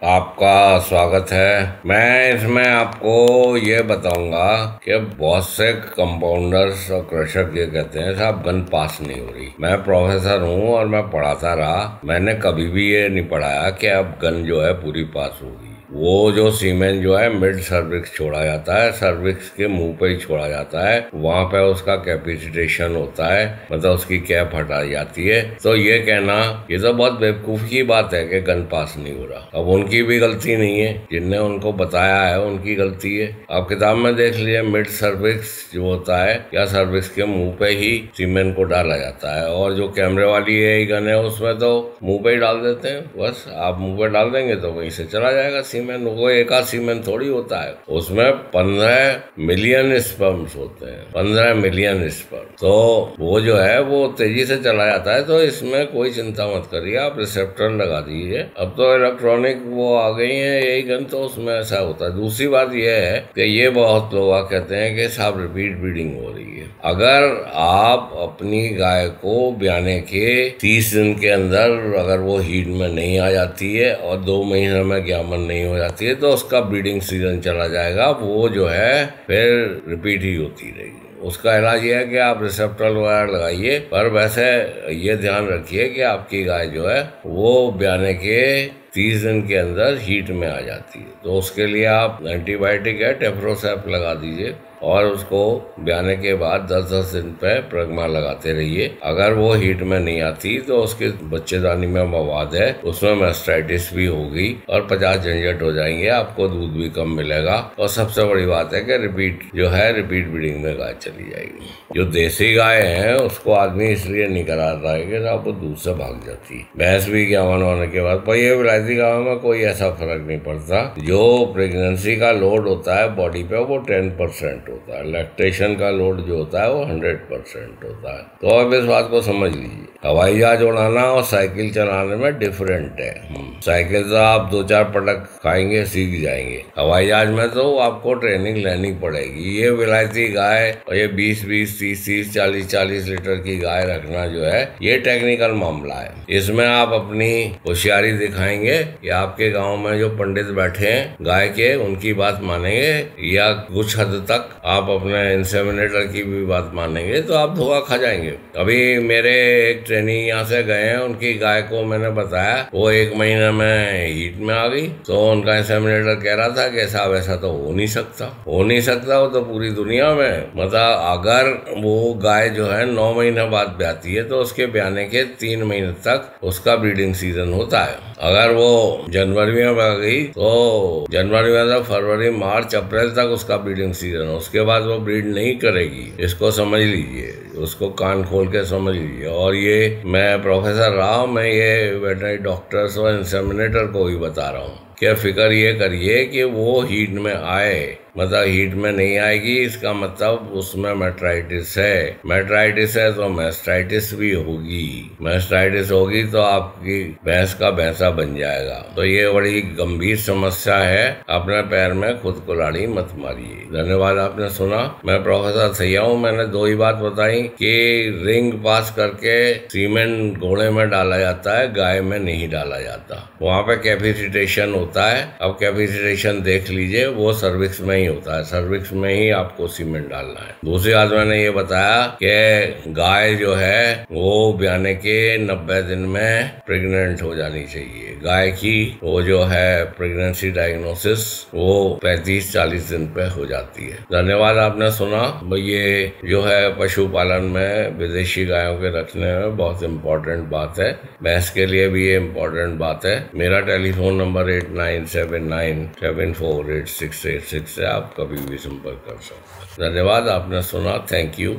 आपका स्वागत है। मैं इसमें आपको ये बताऊंगा कि बहुत से कंपाउंडर्स और कृषक ये कहते हैं साहब गन पास नहीं हो रही। मैं प्रोफेसर हूँ और मैं पढ़ाता रहा, मैंने कभी भी ये नहीं पढ़ाया कि अब गन जो है पूरी पास होगी। वो जो सीमेन जो है मिड सर्विक्स छोड़ा जाता है, सर्विक्स के मुंह पे ही छोड़ा जाता है, वहां पे उसका कैपेसिटेशन होता है, मतलब उसकी कैप हटाई जाती है। तो ये कहना ये तो बहुत बेवकूफ़ी की बात है कि गन पास नहीं हो रहा। अब उनकी भी गलती नहीं है, जिनने उनको बताया है उनकी गलती है। आप किताब में देख लीजिए, मिड सर्विक्स जो होता है या सर्विक्स के मुंह पे ही सीमेन को डाला जाता है, और जो कैमरे वाली ये गन है उसमें तो मुंह पे ही डाल देते हैं। बस आप मुंह पे डाल देंगे तो वहीं से चला जाएगा सीमेन। वो एक आध सीमेन थोड़ी होता है, उसमें 15 मिलियन स्पर्म्स होते हैं, 15 मिलियन स्पर्म। तो वो जो है वो तेजी से चला जाता है। तो इसमें कोई चिंता मत करिए, आप रिसेप्टर लगा दीजिए। अब तो इलेक्ट्रॉनिक वो आ गई है यही गन, तो उसमें ऐसा होता है। दूसरी बात यह है कि ये बहुत लोग कहते हैं कि साहब रिपीट ब्रीडिंग हो रही है। अगर आप अपनी गाय को ब्याने के 30 दिन के अंदर अगर वो हीट में नहीं आ जाती है और 2 महीने में ग्यामन नहीं हो जाती है तो उसका ब्रीडिंग सीजन चला जाएगा, वो जो है फिर रिपीट ही होती रहेगी। उसका इलाज ये है कि आप रिसेप्टर वगैरह लगाइए, पर वैसे ये ध्यान रखिए कि आपकी गाय जो है वो ब्याने के 30 दिन के अंदर हीट में आ जाती है। तो उसके लिए आप एंटीबायोटिक है टेफ्रोसैप लगा दीजिए और उसको ब्याने के बाद 10-10 दिन पे प्रेग्मा लगाते रहिए। अगर वो हीट में नहीं आती तो उसके बच्चेदानी में मवाद है, उसमें मैस्टाइटिस भी होगी और 50 झंझट हो जाएंगे, आपको दूध भी कम मिलेगा। और सबसे बड़ी बात है कि रिपीट ब्रीडिंग में गाय चली जाएगी। जो देसी गाय है उसको आदमी इसलिए नहीं करा रहा है कि वो दूध से भाग जाती है। भैंस भी ग्यामन होने के बाद, पर ये विलायती गायों में कोई ऐसा फर्क नहीं पड़ता। जो प्रेगनेंसी का लोड होता है बॉडी पे वो 10% होता है, लैक्टेशन का लोड जो होता है वो 100% होता है। तो अब इस बात को समझ लीजिए। हवाई जहाज उड़ाना और साइकिल चलाने में डिफरेंट है। साइकिल तो आप 2-4 पटक खाएंगे सीख जाएंगे, हवाई जहाज में तो आपको ट्रेनिंग लेनी पड़ेगी। ये विलायती गाय और ये 20-20, 30-30, 40-40 लीटर की गाय रखना जो है ये टेक्निकल मामला है। इसमें आप अपनी होशियारी दिखाएंगे या आपके गाँव में जो पंडित बैठे हैं गाय के उनकी बात मानेंगे, या कुछ हद तक आप अपने इंसेमिनेटर की भी बात मानेंगे, तो आप धोखा खा जाएंगे। अभी मेरे एक ट्रेनी यहाँ से गए हैं, उनकी गाय को मैंने बताया वो 1 महीने में हीट में आ गई। तो उनका इंसेमिनेटर कह रहा था कि साहब ऐसा तो हो नहीं सकता। वो तो पूरी दुनिया में, मतलब अगर वो गाय जो है 9 महीने बाद ब्याती है तो उसके ब्याने के 3 महीने तक उसका ब्रीडिंग सीजन होता है। अगर वो जनवरी में आ गई तो जनवरी में से फरवरी, मार्च, अप्रैल तक उसका ब्रीडिंग सीजन है, उसके बाद वो ब्रीड नहीं करेगी। इसको समझ लीजिए, उसको कान खोल के समझ लीजिए। और ये मैं प्रोफेसर रहा हूँ, मैं ये वेटनरी डॉक्टर्स और इंसेमिनेटर को भी बता रहा हूँ कि फिक्र ये करिए कि वो हीट में आए, मतलब हीट में नहीं आएगी इसका मतलब उसमें मेट्राइटिस है तो मैस्टाइटिस भी होगी तो आपकी भैंस का भैंसा बन जाएगा। तो ये बड़ी गंभीर समस्या है, अपने पैर में खुद कुल्हाड़ी मत मारिए। धन्यवाद, आपने सुना। मैं प्रोफेसर सैया हूँ। मैंने 2 ही बात बताई कि रिंग पास करके सीमेंट घोड़े में डाला जाता है, गाय में नहीं डाला जाता। वहाँ पे कैपेसिटेशन होता है। अब कैपेसिटेशन देख लीजिए, वो सर्विक्स में होता है, सर्विक्स में ही आपको सीमेंट डालना है। दूसरी बात मैंने ये बताया कि गाय जो है वो ब्याने के 90 दिन में प्रेग्नेंट हो जानी चाहिए। गाय की वो जो है प्रेगनेंसी डायग्नोसिस वो 35-40 दिन पे हो जाती है। धन्यवाद, आपने सुना। ये जो है पशुपालन में विदेशी गायों के रखने में बहुत इम्पोर्टेंट बात है, भैंस के लिए भी ये इम्पोर्टेंट बात है। मेरा टेलीफोन नंबर 8979748686 है, आप कभी भी संपर्क कर सकते हैं। धन्यवाद, आपने सुना। Thank you.